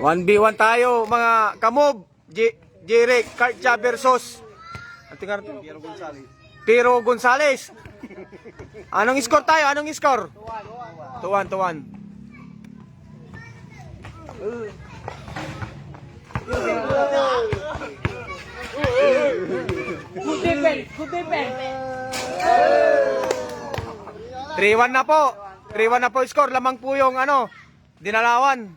1v1 tayo mga kamob. Jeric Kartya versus Pero Gonzales. Anong score tayo? Anong score? 2-1. Good defense. 3-1 na po. 3-1 na po score. Lamang po yung Dinalawan.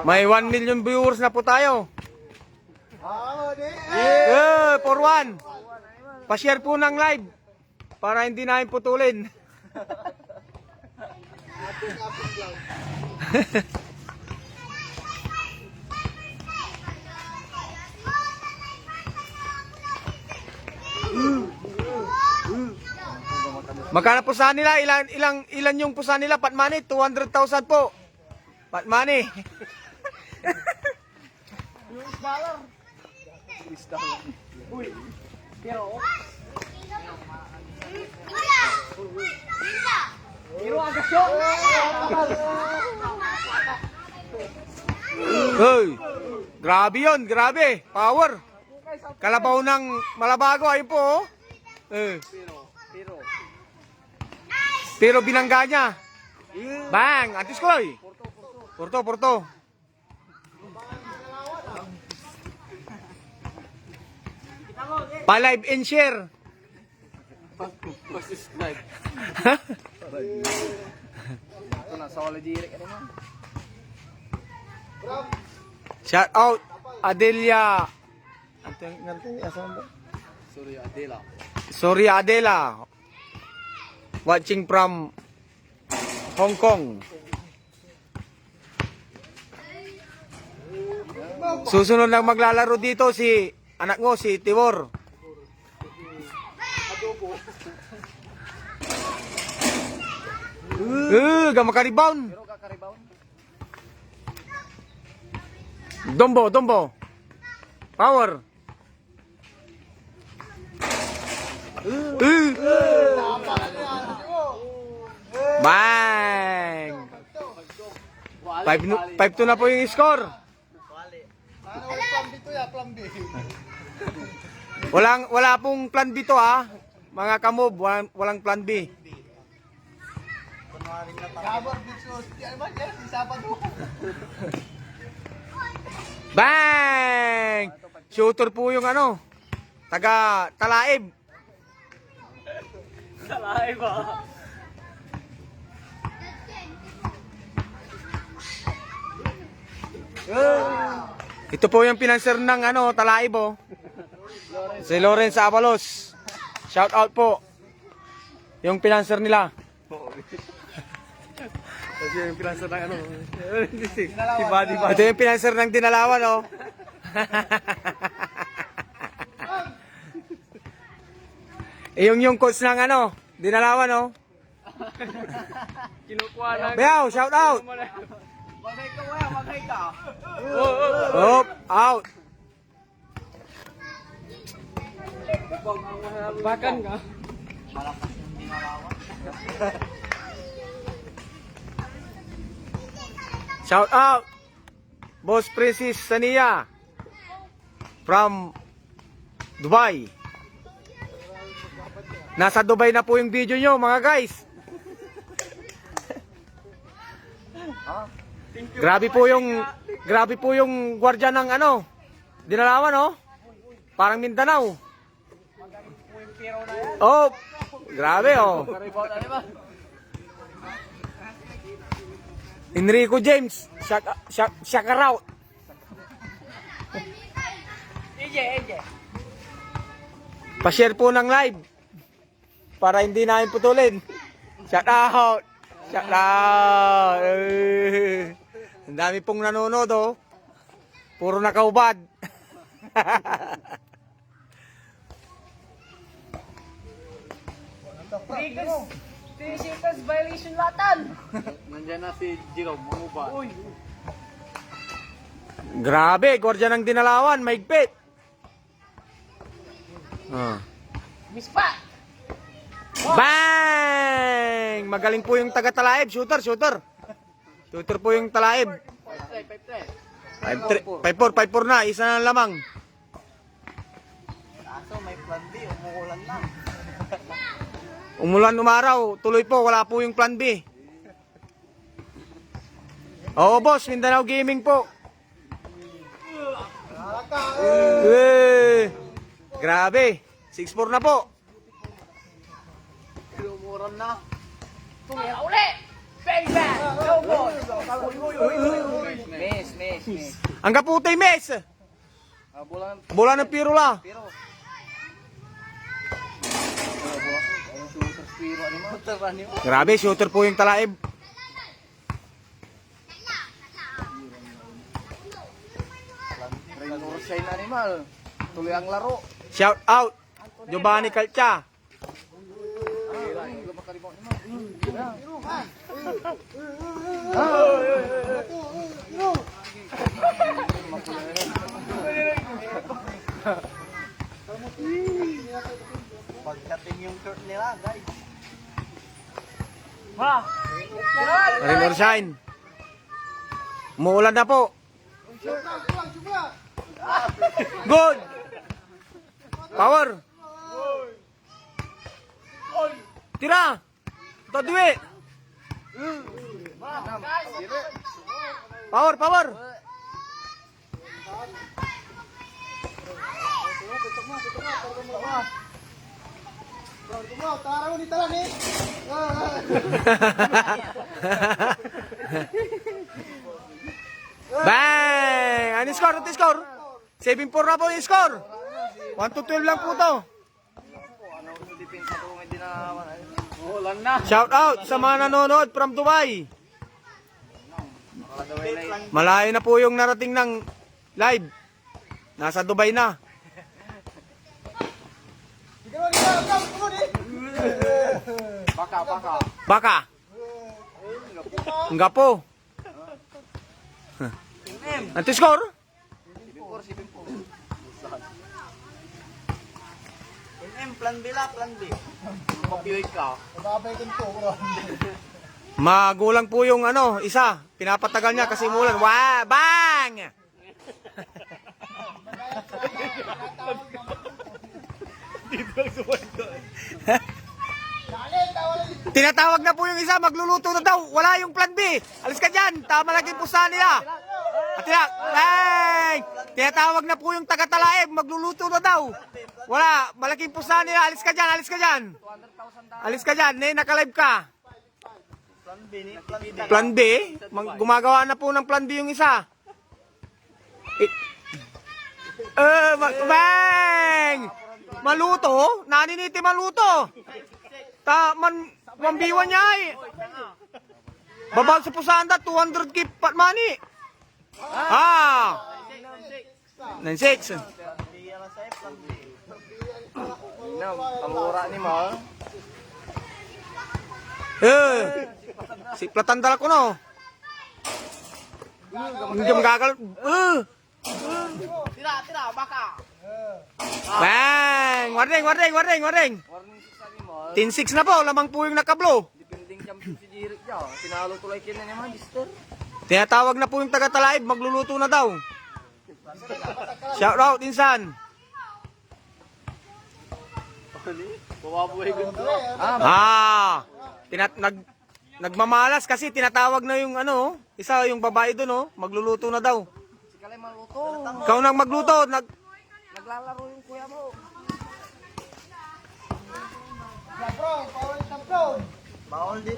May 1 million viewers na po tayo. 4-1. Pa-share po ng live para hindi namin putulin. Magkano pusahan nila? Ilan yung pusahan nila? Pat money? 200,000 po. Pat money. Uy. Pero agasyon. Hey, grabe yun, grabe. Power. Kalabaw ng Malabago, ayun po. Oh. Pero binangga niya. Bang! Antis ko eh. Porto. Pa-live and share. Subscribe. Ito na solid direct naman. Shout out Adelia. Sorry Adela. Watching from Hong Kong. Susunod lang maglalaro dito si anak mo, si Tibor. Gamaka-rebound. Dombo. Power. Bang! 5-2 na po yung score. Wala pong plan B to ha. Mga kamob, walang plan B. Bang! Shooter po yung taga Talaib. Salaib ah. Ito po yung pinanser ng Talaib oh. Si Lawrence Avalos. Shout out po. Yung pinanser nila. Kasi yung pinansa ng si Buddy. Ito yung pinanser ng Dinalawan oh. yung coach ng Dinalawan oh. Kinukuha na. Beaw, shout out. Maghay ka. Up, out. Bakan ka. Shout out. Boss Princess Sania from Dubai. Nasa Dubai na po yung video nyo mga guys. Grabe po yung gwardiya ng Dinalawan oh. Parang Mindanao. Oh, grabe oh. Enrico James, Shakaraut. EJ. Pa-share po ng live para hindi namin putulin. Shout out. Ang dami pong nanonood oh. Puro nakaubad. Three seconds violation latan. Nandiyan na si Jerome, mumuba. Uy. Grabe, gwardiya ng Dinalawan, maigpit. Miss pa! Bang! Magaling po yung taga Talaib. Shooter. Shooter po yung Talaib. 5-4 na. Isa na lamang. Kaso may plan B, umuulan lang. Umulan umaraw. Tuloy po. Wala po yung plan B. Oo, boss. Mindanao Gaming po. Grabe. 6-4 na po. Umuulan na. Tumira uli! Payback! No ball! Miss. Ang kaputay, mes. Bola ng Pirula. Pero shooter ano mo? Grabe, shooter po yung Talaib. Rainbow Shine Animal. Tuloy ang laro. Shout out. Giovanni Calcha. Pagkating yung shirt nila, guys. Rainbow Shine. Umuulan na po. Good. Power. Tira. Tadwi. Power. Bang! Ano yung score? 7-4 na po yung score. 1-12 lang po to. Umuulan na. Shout out sa mga nanonood from Dubai. Malayo na po yung narating ng live. Nasa Dubai na. Baka. Enggak po. Nanti score? Plan B la, plan B. Kopioy ka. Magulang po yung ano, isa. Pinapatagal niya kasi mulan. Wah, bang! Tinatawag na po yung isa, magluluto na daw. Wala yung plan B. Alis ka dyan, tama lang yung pusa nila. At bang! Tinatawag na po yung taga-Talaib, magluluto na daw. Wala, malaking pusa nila. Alis ka dyan. Alis ka dyan, nakalive ka. Plan B? Gumagawa na po ng plan B yung isa. Bang! Maluto? Naniniti maluto. Mambiwan niya eh. Babag sa pusanda, 200 keep pat money. 9-6. Kamura ni mo. Siplatan dala ko no. Hindi magagal. Tira, baka. Bang! Warning. Warning 6 ani mo. 10-6 na po, lamang po yung nakablo. Depending champion si Jirik dyan. Tinalo tulay kina ni Magister. Tinatawag na po yung taga-Talaib, magluluto na daw. Shout out, insan. Bawabuhay gundo. Nagmamalas kasi tinatawag na yung ano, isa yung babae doon, oh, magluluto na daw. Si Kalay maluto. Ikaw nang magluto, Naglalaro yung kuya mo.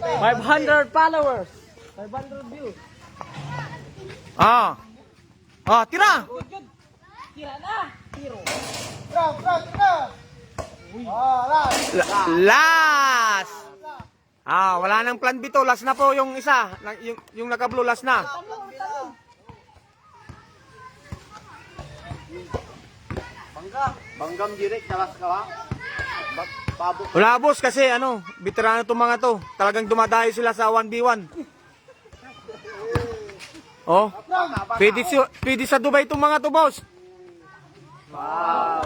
500 followers. 500 views. Tira. Tira na. Tiro. Last. Wala nang plan B to, last na po yung isa, yung nakablo, last na. Banggam Jirik, nalas ka ba? Pabot. Wala boss kasi ano, veterano itong mga to. Talagang dumadayo sila sa 1v1. Oh, pwede sa Dubai itong mga to boss.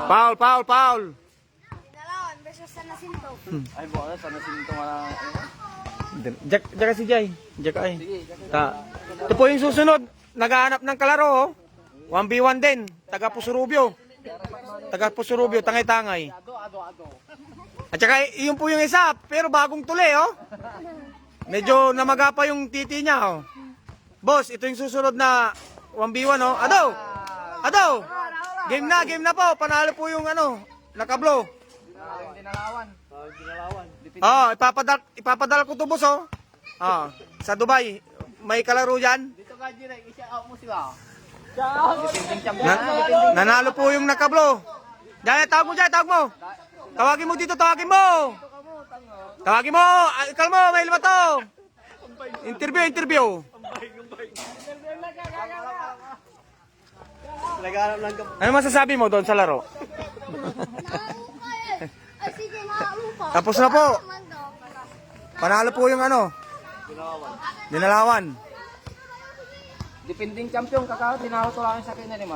Foul. Pinalawan versus Ay, buwan na. Sana sinito nga na. Jack si Jay. Jack ay. Sige. Ito po yung susunod. Naghahanap ng kalaro. Oh. 1v1 din. Taga Pusurubyo. Tangay-tangay. Ado. At saka yun po yung isa. Pero bagong tuli oh. Medyo namaga pa yung titi niya oh. Boss, ito yung susunod na 1v1 oh. Ado! Game na po. Panalo po yung ano, nakablo. Dinalawan. Oh, ipapadala ko to boss oh. Ah, sa Dubai. May kalaro yan. Dito ka, Jiray. I-shout mo sila. Dipinding champion. Nanalo po yung nakablo. Dahil tawag mo. Tawagin mo dito. Tawagin mo. Ikal mo, may lima to. Interview. Nagharap lang ka. Ano masasabi mo doon sa laro? Tapos na po. Panalo po yung ano. Dinalawan. Dipinding champion. Kakao, tinawag ko lang sa akin na naman.